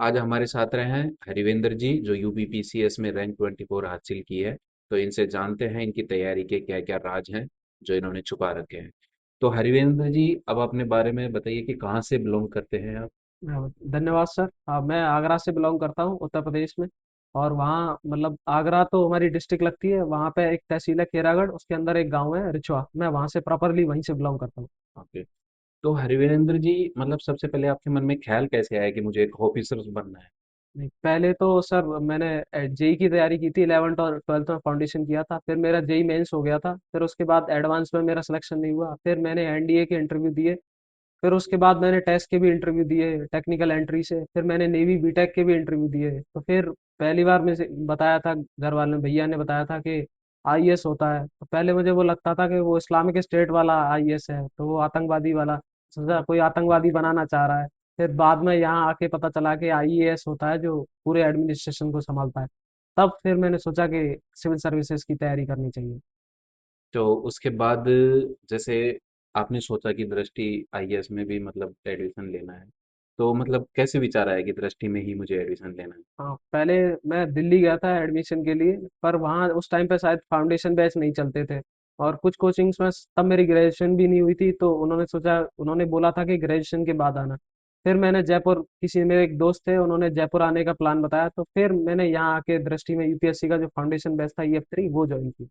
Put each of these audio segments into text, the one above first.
आज हमारे साथ रहे हैं हरिवेंद्र जी जो यूपीपीसीएस में रैंक 24 हासिल की है। तो इनसे जानते हैं इनकी तैयारी के क्या क्या राज हैं जो इन्होंने छुपा रखे हैं। तो हरिवेंद्र जी, अब अपने बारे में बताइए कि कहाँ से बिलोंग करते हैं आप। धन्यवाद सर। मैं आगरा से बिलोंग करता हूँ, उत्तर प्रदेश में। और वहाँ मतलब आगरा तो हमारी डिस्ट्रिक्ट लगती है। वहाँ पे एक तहसील है खेरागढ़, उसके अंदर एक गांव है रिछवा। मैं वहाँ से प्रॉपरली वहीं से बिलोंग करता हूँ। ओके। तो हरिवेंद्र जी, मतलब सबसे पहले आपके मन में ख्याल कैसे आया कि मुझे एक ऑफिसर बनना है। नहीं, पहले तो सर मैंने जेई की तैयारी की थी। 11th और 12th में फाउंडेशन किया था, फिर मेरा जेई मेंस हो गया था। फिर उसके बाद एडवांस में मेरा सिलेक्शन नहीं हुआ, फिर मैंने एनडीए के इंटरव्यू दिए। फिर उसके बाद मैंने टेस्ट के भी इंटरव्यू दिए टेक्निकल एंट्री से। फिर मैंने नेवी बीटेक के भी इंटरव्यू दिए। तो फिर पहली बार मुझे बताया था, घर वालों ने, भैया ने बताया था कि आईएएस होता है। तो पहले मुझे वो लगता था कि वो इस्लामिक स्टेट वाला आईएएस है, तो वो आतंकवादी वाला, सोचा कोई आतंकवादी बनाना चाह रहा है। फिर बाद में यहाँ आके पता चला कि आईएएस होता है जो पूरे एडमिनिस्ट्रेशन को संभालता है। तब फिर मैंने सोचा कि सिविल सर्विसेज की तैयारी करनी चाहिए। तो उसके बाद जैसे आपने सोचा कि दृष्टि आईएएस में भी मतलब एडमिशन लेना है, तो मतलब कैसे विचार आया कि दृष्टि में ही मुझे एडमिशन लेना है। हाँ, पहले मैं दिल्ली गया था एडमिशन के लिए। पर वहाँ उस टाइम पे शायद फाउंडेशन बैच नहीं चलते थे। और कुछ कोचिंग्स में तब मेरी ग्रेजुएशन भी नहीं हुई थी, तो उन्होंने बोला था कि ग्रेजुएशन के बाद आना। फिर मैंने जयपुर, किसी मेरे एक दोस्त थे, उन्होंने जयपुर आने का प्लान बताया, तो फिर मैंने यहाँ आके दृष्टि में यूपीएससी का जो फाउंडेशन बैच था EF3 वो ज्वाइन की।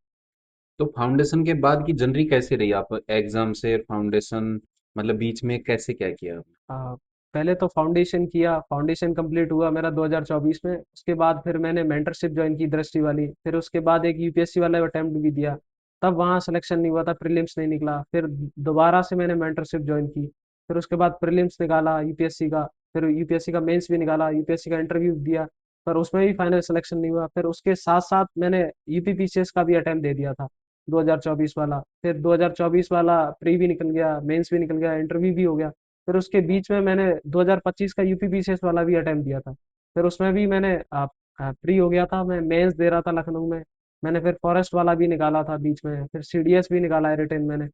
तो फाउंडेशन के बाद की जर्नी कैसी रही, आप एग्जाम से फाउंडेशन मतलब बीच में कैसे क्या किया आपने। हाँ, पहले तो फाउंडेशन किया। फाउंडेशन कंप्लीट हुआ मेरा 2024 में। उसके बाद फिर मैंने मेंटरशिप ज्वाइन की दृष्टि वाली। फिर उसके बाद एक यूपीएससी वाला अटेम्प्ट भी दिया। तब वहाँ सिलेक्शन नहीं हुआ था, प्रीलिम्स नहीं निकला। फिर दोबारा से मैंने मेंटरशिप ज्वाइन की। फिर उसके बाद प्रीलिम्स निकाला यूपीएससी का। फिर यूपीएससी का मेंस भी निकाला, यूपीएससी का इंटरव्यू दिया। पर उसमें भी फाइनल सिलेक्शन नहीं हुआ। फिर उसके साथ साथ मैंने यूपीपीसीएस का भी अटेम्प्ट दे दिया था, 2024 वाला। फिर 2024 वाला प्री भी निकल गया, मेंस भी निकल गया, इंटरव्यू भी हो गया। फिर उसके बीच में मैंने 2025 का यूपीपीसीएस वाला भी अटेम्प्ट दिया था। फिर उसमें भी मैंने फ्री हो गया था। मैं मेंस दे रहा था लखनऊ में। मैंने फिर फॉरेस्ट वाला भी निकाला था बीच में, फिर सीडीएस भी निकाला है रिटेन मैंने,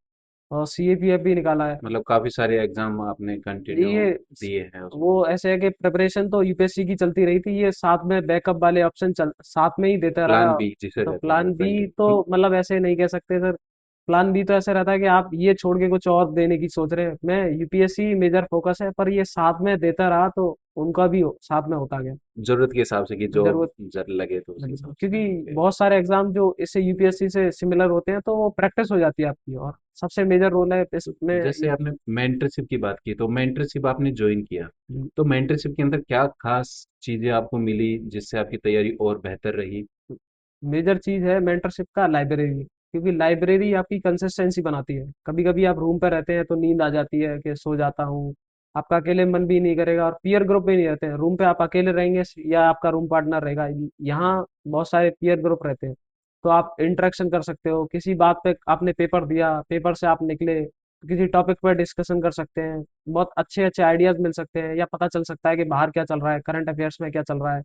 और सीएपीएफ भी निकाला है। मतलब काफी सारे एग्जाम आपने कंटिन्यू ये दिए हैं वो उसमें। ऐसे है कि प्रिपरेशन तो यूपीएससी की चलती रही थी, ये साथ में बैकअप वाले ऑप्शन चल साथ में ही देता रहा। प्लान बी जिसे तो रहता है प्लान बी तो कंटिन्यू। मतलब ऐसे नहीं कह सकते सर। प्लान बी तो ऐसे रहता है कि आप ये छोड़ के कुछ और देने की सोच रहे हैं। मैं यूपीएससी मेजर फोकस है, पर ये साथ में देता रहा तो उनका भी साथ में होता गया। जरूरत के हिसाब से कि जॉब जरूरत जर लगे तो उस लगी, हिसाब से। क्योंकि ओके। बहुत सारे एग्जाम जो इससे यूपीएससी से सिमिलर होते हैं, तो वो प्रैक्टिस हो जाती है आपकी। और सबसे मेजर रोल है तो इसमें जैसे आपने मेंटरशिप की बात की, तो मेंटरशिप आपने ज्वाइन किया, तो मेंटरशिप के अंदर क्या खास चीजें आपको मिली जिससे आपकी तैयारी और बेहतर रही। मेजर चीज है मेंटरशिप का लाइब्रेरी। क्योंकि लाइब्रेरी आपकी कंसिस्टेंसी बनाती है। कभी कभी आप रूम पर रहते हैं तो नींद आ जाती है कि सो जाता हूँ, आपका अकेले मन भी नहीं करेगा। और पीयर ग्रुप में नहीं रहते हैं, रूम पे आप अकेले रहेंगे या आपका रूम पार्टनर रहेगा। यहाँ बहुत सारे पीयर ग्रुप रहते हैं, तो आप इंटरेक्शन कर सकते हो। किसी बात पे आपने पेपर दिया, पेपर से आप निकले तो किसी टॉपिक पर डिस्कशन कर सकते हैं। बहुत अच्छे अच्छे आइडियाज मिल सकते हैं, या पता चल सकता है कि बाहर क्या चल रहा है, करंट अफेयर्स में क्या चल रहा है,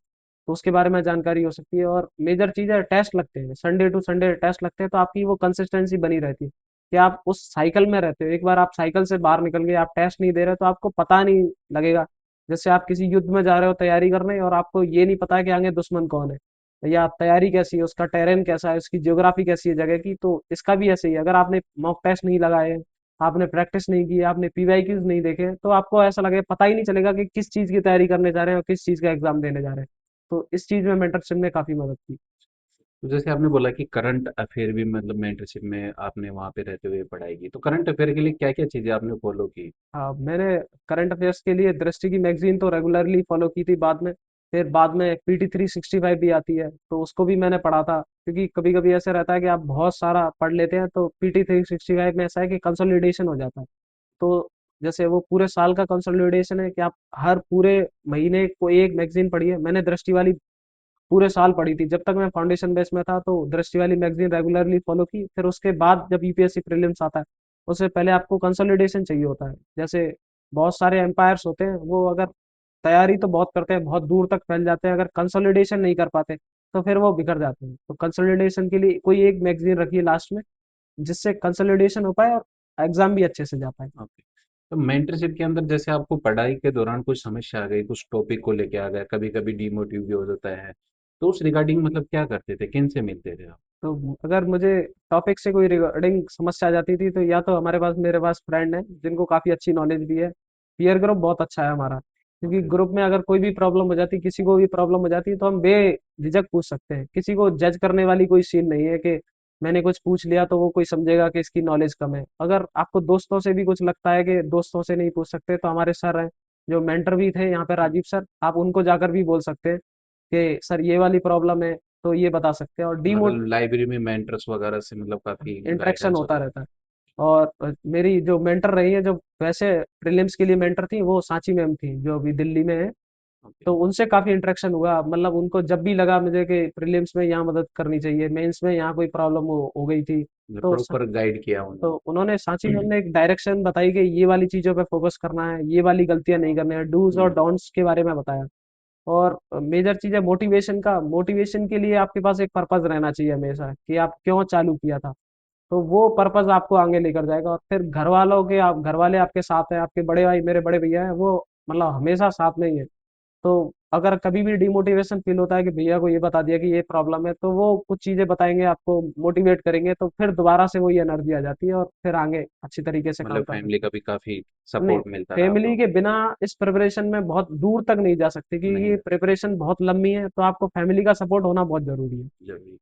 तो उसके बारे में जानकारी हो सकती है। और मेजर चीज़ है, टेस्ट लगते हैं, संडे टू संडे टेस्ट लगते हैं, तो आपकी वो कंसिस्टेंसी बनी रहती है कि आप उस साइकिल में रहते हो। एक बार आप साइकिल से बाहर निकल गए, आप टेस्ट नहीं दे रहे, तो आपको पता नहीं लगेगा। जैसे आप किसी युद्ध में जा रहे हो तैयारी करने, और आपको ये नहीं पता है कि आगे दुश्मन कौन है, या तैयारी कैसी है, उसका टेरेन कैसा है, उसकी ज्योग्राफी कैसी है जगह की। तो इसका भी ऐसे ही है, अगर आपने मॉक टेस्ट नहीं लगाए, आपने प्रैक्टिस नहीं की, आपने पीवाईक्यूज नहीं देखे, तो आपको ऐसा लगेगा, पता ही नहीं चलेगा कि किस चीज़ की तैयारी करने जा रहे हैं और किस चीज़ का एग्जाम देने जा रहे हैं। तो इस चीज में मेंटरशिप ने काफी मदद की। तो जैसे आपने बोला कि करंट अफेयर भी मतलब मेंटरशिप में आपने वहां पे रहते हुए पढ़ाई की, तो करंट अफेयर के लिए क्या क्या चीजें आपने फॉलो की। हाँ, मैंने करंट अफेयर्स के लिए दृष्टि की मैगजीन तो रेगुलरली फॉलो की थी बाद में। फिर बाद में PT365 भी आती है, तो उसको भी मैंने पढ़ा था। क्योंकि कभी कभी ऐसा रहता है कि आप बहुत सारा पढ़ लेते हैं, तो PT365 में ऐसा है कि कंसोलिडेशन हो जाता है। तो जैसे वो पूरे साल का कंसोलिडेशन है कि आप हर पूरे महीने को एक मैगजीन पढ़िए। मैंने दृष्टि वाली पूरे साल पढ़ी थी। जब तक मैं फाउंडेशन बेस में था तो दृष्टि वाली मैगजीन रेगुलरली फॉलो की। फिर उसके बाद जब यूपीएससी प्रीलिम्स आता है, उससे पहले आपको कंसोलिडेशन चाहिए होता है। जैसे बहुत सारे एम्पायर्स होते हैं, वो अगर तैयारी तो बहुत करते हैं, बहुत दूर तक फैल जाते हैं, अगर कंसोलिडेशन नहीं कर पाते तो फिर वो बिखर जाते हैं। तो कंसोलिडेशन के लिए कोई एक मैगजीन रखिए लास्ट में, जिससे कंसोलिडेशन हो पाए और एग्जाम भी अच्छे से जा पाए। ओके। तो मेंटरशिप के अंदर जैसे आपको पढ़ाई के दौरान कुछ समस्या आ गई, कुछ टॉपिक को लेके आ गया, कभी कभी डिमोटिव भी हो जाता है, तो उस रिगार्डिंग मतलब क्या करते थे, किन से मिलते थे आप? तो अगर मुझे टॉपिक से कोई रिगार्डिंग समस्या आ जाती थी तो या तो मेरे पास फ्रेंड है जिनको काफ़ी अच्छी नॉलेज भी है। पीयर ग्रुप बहुत अच्छा है हमारा, क्योंकि ओके। ग्रुप में अगर कोई भी प्रॉब्लम हो जाती, किसी को भी प्रॉब्लम हो जाती है, तो हम बेझिझक पूछ सकते हैं। किसी को जज करने वाली कोई सीन नहीं है कि मैंने कुछ पूछ लिया तो वो कोई समझेगा कि इसकी नॉलेज कम है। अगर आपको दोस्तों से भी कुछ लगता है कि दोस्तों से नहीं पूछ सकते, तो हमारे सर हैं जो मेंटर भी थे यहाँ पे, राजीव सर, आप उनको जाकर भी बोल सकते हैं कि सर ये वाली प्रॉब्लम है, तो ये बता सकते हैं। और मतलब लाइब्रेरी में मेंटर्स वगैरह से मतलब काफी इंटरेक्शन गाइडेंस होता होता है। रहता है। और मेरी जो मेंटर रही है, जो वैसे प्रीलिम्स के लिए मेंटर थी, वो सांची मैम थी जो अभी दिल्ली में है। ओके। तो उनसे काफी इंटरेक्शन हुआ, मतलब उनको जब भी लगा मुझे कि प्रीलिम्स में यहाँ मदद करनी चाहिए, मेंस में यहाँ कोई प्रॉब्लम हो गई थी, मतलब तो प्रॉपर गाइड किया तो उन्होंने। उन्होंने, सांची मैम ने एक डायरेक्शन बताई कि ये वाली चीजों पे फोकस करना है, ये वाली गलतियां नहीं करनी है, डूज और हम्म। डोंट्स के बारे में बताया। और मेजर चीज है मोटिवेशन के लिए आपके पास एक पर्पज रहना चाहिए हमेशा, कि आप क्यों चालू किया था। तो वो पर्पस आपको आगे लेकर जाएगा। और फिर घर वाले आपके साथ हैं, आपके बड़े भाई, मेरे बड़े भैया हैं, वो मतलब हमेशा साथ में ही है। तो अगर कभी भी डिमोटिवेशन फील होता है कि भैया को ये बता दिया कि ये प्रॉब्लम है, तो वो कुछ चीजें बताएंगे आपको, मोटिवेट करेंगे, तो फिर दोबारा से वही एनर्जी आ जाती है और फिर आगे अच्छी तरीके से काम मतलब कर फैमिली सकते का भी काफी हैं। नहीं, सपोर्ट मिलता रहा आप फैमिली लोगों के बिना इस प्रिपरेशन में बहुत दूर तक नहीं जा सकते, को? क्योंकि नहीं ये है। प्रिपरेशन बहुत लंबी है, तो आपको फैमिली का सपोर्ट होना बहुत जरूरी है। जरूरी।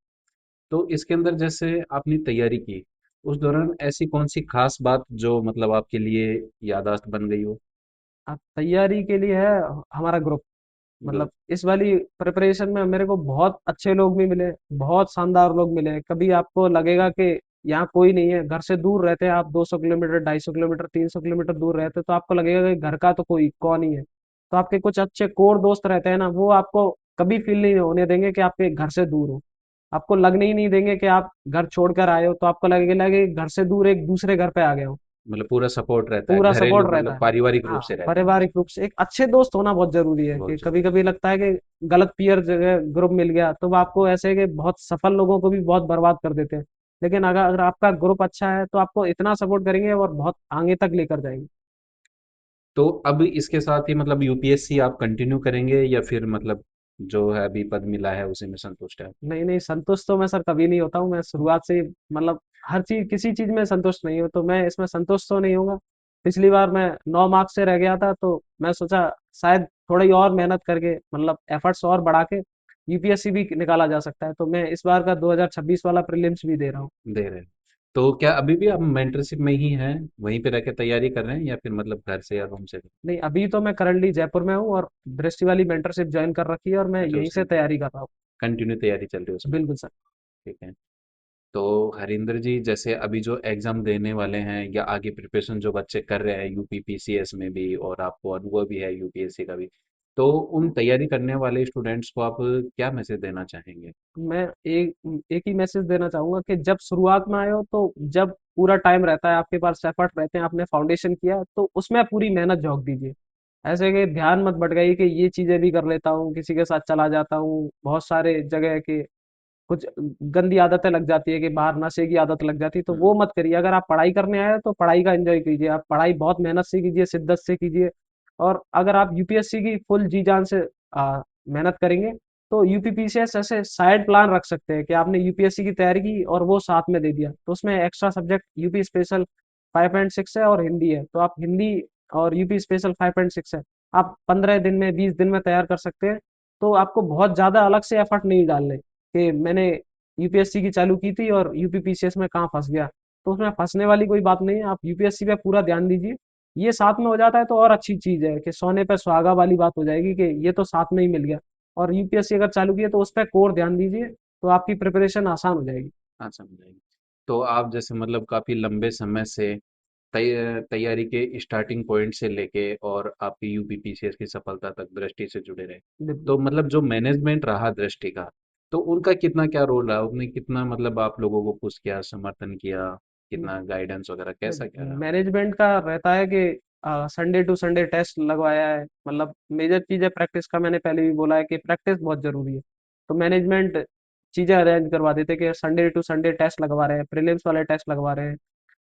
तो इसके अंदर जैसे आपने तैयारी की, उस दौरान ऐसी कौन सी खास बात जो मतलब आपके लिए याददाश्त बन गई हो? अब तैयारी के लिए है हमारा ग्रुप। मतलब ग्रुप। इस वाली प्रिपरेशन में मेरे को बहुत अच्छे लोग भी मिले, बहुत शानदार लोग मिले। कभी आपको लगेगा कि यहाँ कोई नहीं है, घर से दूर रहते हैं आप, 200 किलोमीटर, 250 किलोमीटर, 300 किलोमीटर दूर रहते हैं, तो आपको लगेगा कि घर का तो कोई कौन ही है। तो आपके कुछ अच्छे कोर दोस्त रहते हैं ना, वो आपको कभी फील नहीं होने देंगे कि आपके घर से दूर हो। आपको लगने ही नहीं देंगे कि आप घर छोड़कर आए हो, तो आपको लगेगा कि घर से दूर एक दूसरे घर पे आ गए हो। मतलब पूरा सपोर्ट रहता है, पूरा घरेलू सपोर्ट रहता मतलब है। पारिवारिक रूप हाँ, से रहते हैं पारिवारिक रूप से एक अच्छे दोस्त होना बहुत जरूरी है। कि बहुत कभी जरूरी कभी लगता है कि गलत पीयर जगह ग्रुप मिल गया, तो वो आपको ऐसे कि बहुत सफल लोगों को भी बहुत बर्बाद कर देते हैं। लेकिन अगर आपका ग्रुप अच्छा है, तो आपको इतना सपोर्ट करेंगे और बहुत आगे तक लेकर जाएंगे। तो अब इसके साथ ही मतलब यूपीएससी आप कंटिन्यू करेंगे या फिर मतलब जो है अभी पद मिला है उसी में संतुष्ट है? नहीं नहीं, संतुष्ट तो मैं सर कभी नहीं होता हूँ। मैं शुरुआत से ही मतलब हर चीज, किसी चीज में संतुष्ट नहीं हूँ, तो मैं इसमें संतुष्ट तो नहीं होऊंगा। पिछली बार मैं 9 मार्क्स से रह गया था, तो मैं सोचा शायद थोड़ी और मेहनत करके, मतलब एफर्ट्स और बढ़ा के यूपीएससी भी निकाला जा सकता है। तो मैं इस बार का 2026 वाला प्रीलिम्स भी दे रहा हूँ। दे रहे हैं। तो क्या अभी भी आप मेंटरशिप में ही हैं, वहीं पे रह के तैयारी कर रहे हैं या फिर मतलब घर से या रूम से? नहीं, अभी तो मैं करंटली जयपुर में हूँ और दृष्टि वाली मेंटरशिप ज्वाइन कर रखी है, और मैं अच्छा, यहीं उसके से तैयारी कर रहा हूँ। कंटिन्यू तैयारी चल रही है उसमें। बिल्कुल सर। ठीक है। तो हरिंदर जी, जैसे अभी जो एग्जाम देने वाले हैं या आगे प्रिपरेशन जो बच्चे कर रहे हैं यूपी पीसीएस में भी, और आपको अनुभव भी है यूपीएससी का भी, तो उन तैयारी करने वाले स्टूडेंट्स को आप क्या मैसेज देना चाहेंगे? मैं एक एक ही मैसेज देना चाहूंगा कि जब शुरुआत में आए हो, तो जब पूरा टाइम रहता है आपके पास, एफर्ट रहते हैं, आपने फाउंडेशन किया, तो उसमें पूरी मेहनत झोंक दीजिए। ऐसे कि ध्यान मत भटकाइए कि ये चीजें भी कर लेता हूँ, किसी के साथ चला जाता हूँ, बहुत सारे जगह के कुछ गंदी आदतें लग जाती है कि बाहर नशे की आदत लग जाती है, तो वो हम्म। मत करिए। अगर आप पढ़ाई करने आए हो, तो पढ़ाई का एंजॉय कीजिए, आप पढ़ाई बहुत मेहनत से कीजिए, शिद्दत से कीजिए। और अगर आप यूपीएससी की फुल जी जान से मेहनत करेंगे, तो यूपीपीसीएस ऐसे साइड प्लान रख सकते हैं कि आपने यूपीएससी की तैयारी की और वो साथ में दे दिया, तो उसमें एक्स्ट्रा सब्जेक्ट यूपी स्पेशल 5.6 है और हिंदी है, तो आप हिंदी और यूपी स्पेशल 5.6 है, आप 15 दिन में, 20 दिन में तैयार कर सकते हैं। तो आपको बहुत ज्यादा अलग से एफर्ट नहीं डालने कि मैंने यूपीएससी की चालू की थी और यूपीपीसीएस में कहाँ फंस गया। तो उसमें फंसने वाली कोई बात नहीं है, आप यूपीएससी पे पूरा ध्यान दीजिए। ये साथ में हो जाता है तो और अच्छी चीज है, कि सोने पे सुहागा वाली बात हो जाएगी कि ये तो साथ में ही मिल गया। और यूपीएससी अगर चालू की है, तो उस पर कोर ध्यान दीजिए, तो आपकी प्रिपरेशन आसान हो जाएगी। हाँ, समझ आएगी। तो आप जैसे मतलब काफी लंबे समय से तैयारी के स्टार्टिंग पॉइंट से लेके और आपकी यूपी पीसीएस की सफलता तक दृष्टि से जुड़े रहे, बिल्कुल। तो मतलब जो मैनेजमेंट रहा दृष्टि का, तो उनका कितना क्या रोल रहा, उन्होंने कितना मतलब आप लोगों को पुश किया, समर्थन किया, कितना गाइडेंस वगैरह कैसा क्या रहा? मैनेजमेंट का रहता है कि संडे टू संडे टेस्ट लगवाया है। मतलब मेजर चीज है प्रैक्टिस का, मैंने पहले भी बोला है कि प्रैक्टिस बहुत जरूरी है। तो मैनेजमेंट चीजें अरेंज करवा देते कि संडे टू संडे टेस्ट लगवा रहे हैं, प्रीलिम्स वाले टेस्ट लगवा रहे हैं,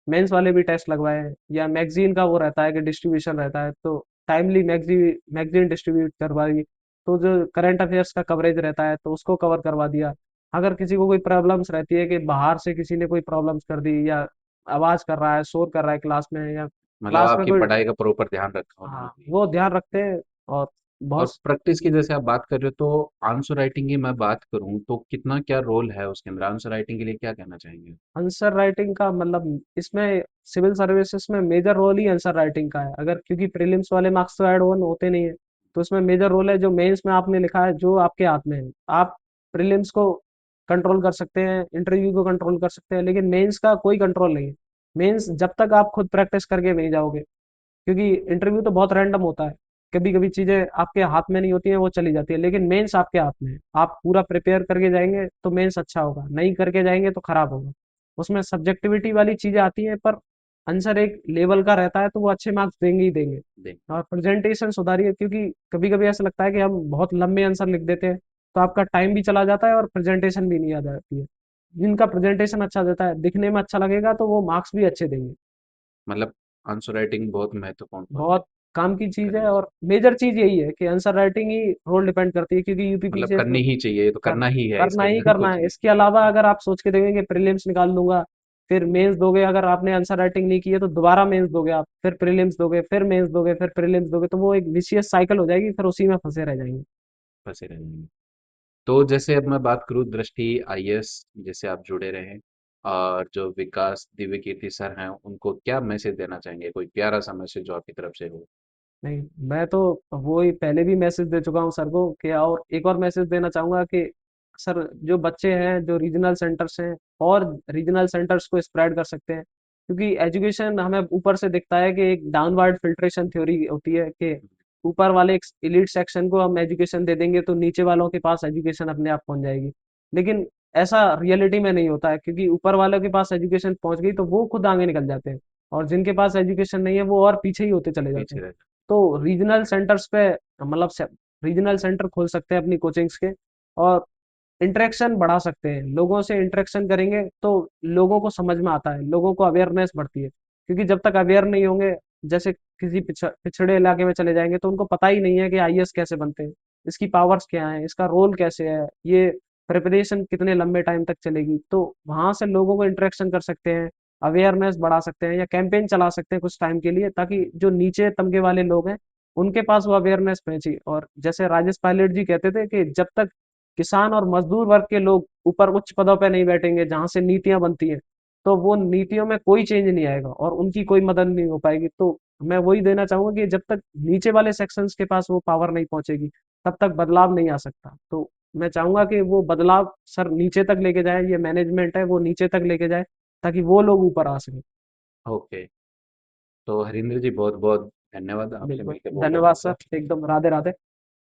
मेंस वाले भी टेस्ट लगवाए हैं, या मैगजीन का वो रहता है कि डिस्ट्रीब्यूशन रहता है तो टाइमली मैगजीन डिस्ट्रीब्यूट करवा दी, तो जो करंट अफेयर्स का कवरेज रहता है तो उसको कवर करवा दिया। अगर किसी को कोई प्रॉब्लम्स रहती है कि बाहर से किसी ने कोई प्रॉब्लम्स कर दी, या आवाज कर रहा है, शोर कर रहा है क्लास में, या मतलब क्लास में आपकी कोई, पढ़ाई का प्रॉपर ध्यान रखा उन्होंने हाँ भी। वो ध्यान रखते हैं। और और बहुत प्रैक्टिस की जैसे आप बात कर रहे हो, तो आंसर राइटिंग की मैं बात करूँ तो कितना क्या रोल है उसके अंदर? आंसर राइटिंग के लिए क्या कहना चाहेंगे? आंसर राइटिंग का मतलब इसमें सिविल सर्विसेज में मेजर रोल ही आंसर राइटिंग का है, अगर क्योंकि प्रीलिम्स वाले मार्क्स तो ऐड वन होते नहीं है, तो उसमें मेजर रोल है जो मेंस में आपने लिखा है जो आपके हाथ में है। आप प्रीलिम्स को कंट्रोल कर सकते हैं, इंटरव्यू को कंट्रोल कर सकते हैं, लेकिन मेंस का कोई कंट्रोल नहीं है। मेंस जब तक आप खुद प्रैक्टिस करके नहीं जाओगे, क्योंकि इंटरव्यू तो बहुत रैंडम होता है, कभी कभी चीजें आपके हाथ में नहीं होती हैं, वो चली जाती है, लेकिन मेंस आपके हाथ में है। आप पूरा प्रिपेयर करके जाएंगे तो मेंस अच्छा होगा, नहीं करके जाएंगे तो खराब होगा। उसमें सब्जेक्टिविटी वाली चीजें आती हैं, पर आंसर एक लेवल का रहता है तो वो अच्छे मार्क्स देंगे ही देंगे। देख। और प्रेजेंटेशन सुधारिए, क्योंकि कभी कभी ऐसा लगता है कि हम बहुत लंबे आंसर लिख देते हैं, तो आपका टाइम भी चला जाता है और प्रेजेंटेशन भी नहीं आ जाती है। जिनका प्रेजेंटेशन अच्छा देता है, दिखने में अच्छा लगेगा, तो वो मार्क्स भी अच्छे देंगे। मतलब आंसर राइटिंग बहुत महत्वपूर्ण पद बहुत काम की चीज है, करनी चाहिए। और मेजर चीज यही है कि आंसर राइटिंग ही रोल डिपेंड करती है, क्योंकि मतलब यूपीपीसीएस में करनी ही चाहिए, ये तो करना करना ही है, करना इसके ही अंदर करना कुछ है। नहीं। इसके अलावा अगर आप सोच के देखेंगे प्रीलिम्स निकाल लूंगा, फिर मेंस दोगे, अगर आपने आंसर राइटिंग नहीं की है तो दोबारा मेंस दोगे आप, फिर प्रीलिम्स दोगे, फिर मेंस दोगे, फिर प्रीलिम्स दोगे, तो वो एक विशियस साइकिल हो जाएगी, फिर उसी में फंसे रह जाएंगे। फंसे रहेंगे। तो जैसे अब मैं बात करूँ दृष्टि आईएएस, जैसे आप जुड़े रहे, और जो विकास दिव्य कीर्ति सर हैं, उनको क्या मैसेज देना चाहेंगे? कोई प्यारा सा मैसेज जो आपकी तरफ से हो। नहीं, मैं तो वो ही पहले भी मैसेज दे चुका हूँ सर को कि, और एक और मैसेज देना चाहूंगा कि सर, जो बच्चे हैं जो रीजनल सेंटर्स हैं, और रीजनल सेंटर्स को स्प्रेड कर सकते हैं, क्योंकि एजुकेशन हमें ऊपर से दिखता है कि एक डाउनवर्ड फिल्ट्रेशन थ्योरी होती है कि ऊपर वाले एक एलिट सेक्शन को हम एजुकेशन दे देंगे तो नीचे वालों के पास एजुकेशन अपने आप पहुंच जाएगी। लेकिन ऐसा रियलिटी में नहीं होता है, क्योंकि ऊपर वालों के पास एजुकेशन पहुंच गई तो वो खुद आगे निकल जाते हैं, और जिनके पास एजुकेशन नहीं है वो और पीछे ही होते चले जाते पीछे हैं। रह तो रीजनल सेंटर्स पे मतलब रीजनल सेंटर खोल सकते हैं अपनी कोचिंग्स के, और इंटरेक्शन बढ़ा सकते हैं, लोगों से इंटरेक्शन करेंगे तो लोगों को समझ में आता है, लोगों को अवेयरनेस बढ़ती है, क्योंकि जब तक अवेयर नहीं होंगे, जैसे किसी पिछड़े इलाके में चले जाएंगे तो उनको पता ही नहीं है कि आईएएस कैसे बनते हैं, इसकी पावर्स क्या है, इसका रोल कैसे है, ये प्रिपरेशन कितने लंबे टाइम तक चलेगी, तो वहां से लोगों को इंटरेक्शन कर सकते हैं, अवेयरनेस बढ़ा सकते हैं, या कैंपेन चला सकते हैं कुछ टाइम के लिए, ताकि जो नीचे तबके वाले लोग हैं उनके पास वो अवेयरनेस पहुंची। और जैसे राजेश पायलट जी कहते थे कि जब तक किसान और मजदूर वर्ग के लोग ऊपर उच्च पदों पे नहीं बैठेंगे जहां से नीतियां बनती हैं, तो वो नीतियों में कोई चेंज नहीं आएगा और उनकी कोई मदद नहीं हो पाएगी। तो मैं वही देना चाहूंगा कि जब तक नीचे वाले सेक्शंस के पास वो पावर नहीं पहुंचेगी, तब तक बदलाव नहीं आ सकता। तो मैं चाहूंगा कि वो बदलाव सर नीचे तक लेके जाए, ये मैनेजमेंट है वो नीचे तक लेके जाए, ताकि वो लोग ऊपर आ सके। ओके। तो हरिंद्र जी, बहुत बहुत धन्यवाद, आपसे बिल्कुल, मिलकर बहुत अच्छा धन्यवाद लगा। सर, एकदम राधे राधे।